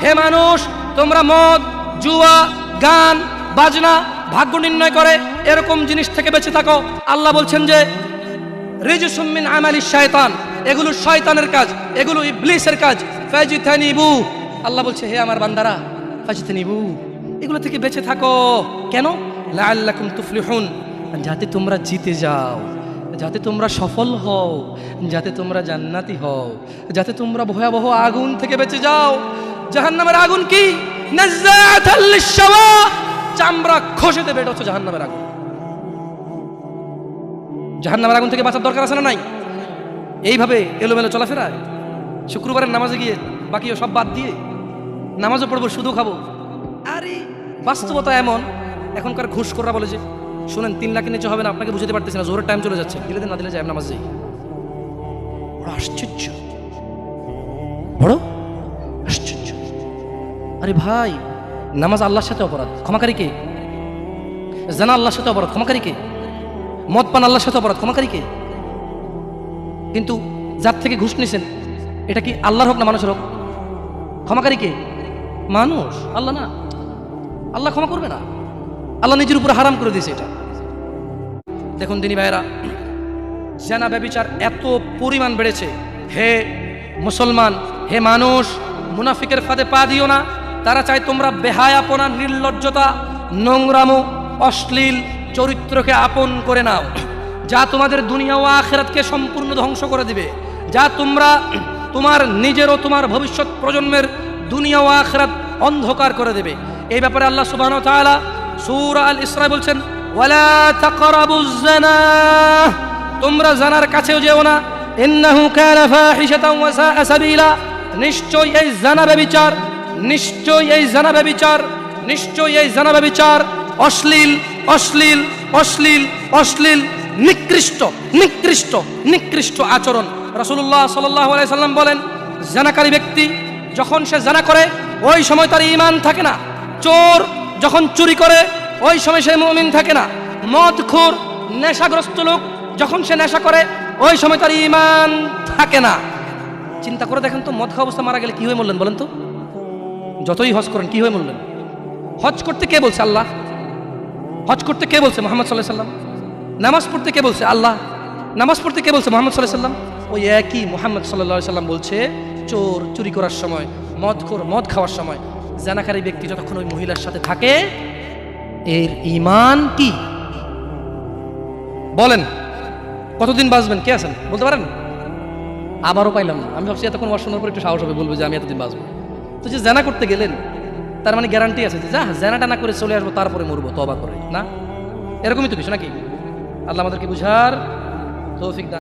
হে মানুষ, তোমরা মদ, জুয়া, গান, বাজনা, ভাগ্য নির্ণয় করে এরকম জিনিস থেকে বেঁচে থাকো। আল্লাহ বলছেন যে রিজসুম মিন আমালিশ শায়তান, এগুলো শয়তানের কাজ, এগুলো ইবলিসের কাজ। ফাজতানিবু, আল্লাহ বলছে হে আমার বান্দারা, ফাজতানিবু, এগুলো থেকে বেঁচে থাকো। কেন? লাআল্লাকুম তুফলিহুন, যাতে তোমরা জিতে যাও, যাতে তোমরা সফল হও, যাতে তোমরা জান্নাতি হও, যাতে তোমরা ভয়াবহ আগুন থেকে বেঁচে যাও। জাহান্নামের আগুন কি? নাযাআতাল লিশশাওয়া, চামড়া খসে দেবে, এটা হচ্ছে জাহান্নামের আগুন। জাহান্নামের আগুন থেকে বাঁচার দরকার আছে না নাই? এইভাবে এলোমেলো চলাফেরা, শুক্রবারের নামাজে গিয়ে বাকিও সব বাদ দিয়ে নামাজও পড়বো, শুধু খাবো। আরে বাস্তবতা এমন, এখনকার ঘুষখোররা বলে যে শুনেন 3 লাখের নিচে হবে না, আপনাকে বুঝতে পারতেছি না, জোরের টাইম চলে যাচ্ছে, দিলে দিন না দিলে যাই নামাজ যাই। বড় আশ্চর্য, বড় আশ্চর্য। আরে ভাই, নামাজ আল্লাহর সাথে অপরাধ, ক্ষমাকারী কে? জানা আল্লাহর সাথে অপরাধ, ক্ষমাকারী কে? মদ পান আল্লাহর সাথে অপরাধ, ক্ষমাকারী কে? কিন্তু যার থেকে ঘুষ নিছেন, এটা কি আল্লাহর হোক না মানুষের হোক? ক্ষমাকারী কে? মানুষ, আল্লাহ না। আল্লাহ ক্ষমা করবে না, আল্লাহ নিজের উপর হারাম করে দিয়েছে এটা। দেখুন দিনী ভাইয়েরা, জেনা ব্যভিচার এত পরিমাণ বেড়েছে। হে মুসলমান, হে মানুষ, মুনাফিকের ফাঁদে পা দিও না। তারা চায় তোমরা বেহায়াপনা, নির্লজ্জতা, নোংরামো, অশ্লীল চরিত্রকে আপন করে নাও, যা তোমাদের দুনিয়া ও আখিরাতকে সম্পূর্ণ ধ্বংস করে দিবে, যা তোমরা তোমার নিজের ও তোমার ভবিষ্যৎ প্রজন্মের দুনিয়া ও আখিরাত অন্ধকার করে দেবে। এই ব্যাপারে আল্লাহ সুবহানাহু ওয়া তাআলা সূরা আল ইসরা বলছেন, ওয়ালা তাকরাবুজ জিনা, তোমরা জানার কাছেও যেও না, ইন্নাহু কানা ফাহিশাতান ওয়া সাআ সাবিলা, নিশ্চয়ই এই জানা ব্যভিচার, নিশ্চয়ই এই জানা ব্যভিচার, নিশ্চয়ই এই জানা ব্যভিচার অশ্লীল, অশ্লীল, অশ্লীল, অশ্লীল, নিকৃষ্ট, নিকৃষ্ট, নিকৃষ্ট আচরণ। রাসূলুল্লাহ সাল্লাল্লাহু আলাইহি সাল্লাম বলেন, জানাকারী ব্যক্তি যখন সে জানা করে ওই সময় তার ঈমান থাকে না। চোর যখন চুরি করে ওই সময় সে মুমিন থাকে না। মদখোর, নেশাগ্রস্ত লোক যখন সে নেশা করে ওই সময় তার ঈমান থাকে না। চিন্তা করে দেখেন তো, মদ খাওয়া অবস্থা মারা গেলে কি হয়ে মরলেন বলেন তো? যতই হজ করেন কি হয়ে মরলেন? হজ করতে কে বলছে? আল্লাহ। হজ করতে কে বলছে? মুহাম্মদ সাল্লাল্লাহু আলাইহি সাল্লাম। নামাজ পড়তে কে বলছে? আল্লাহ। নামাজ পড়তে কে বলছে? মুহাম্মদ সাল্লাল্লাহু আলাইহি সাল্লাম। ওই একই মুহাম্মদ সাল্লাল্লাহু আলাইহি সাল্লাম বলছে, চোর চুরি করার সময়, মদখোর মদ খাওয়ার সময়, জানাকারী ব্যক্তি যতক্ষণ ওই মহিলার সাথে থাকে এর ঈমান কি? বলেন কতদিন বাঁচবেন? কে আছেন বলতে পারেন? আবারও পাইলাম না। আমি ভাবছি এতক্ষণ ওয়াজ শোনার পর একটু সাহস হবে, বলবো যে আমি এতদিন বাঁচবো। তো যে জানা করতে গেলেন তার মানে গ্যারান্টি আছে যে যা জানাটা না করে চলে আসবো, তারপরে মরবো তওবা করে, না? এরকমই তো কিছু নাকি? আল্লাহ আমাদেরকে বুঝার তৌফিক দান।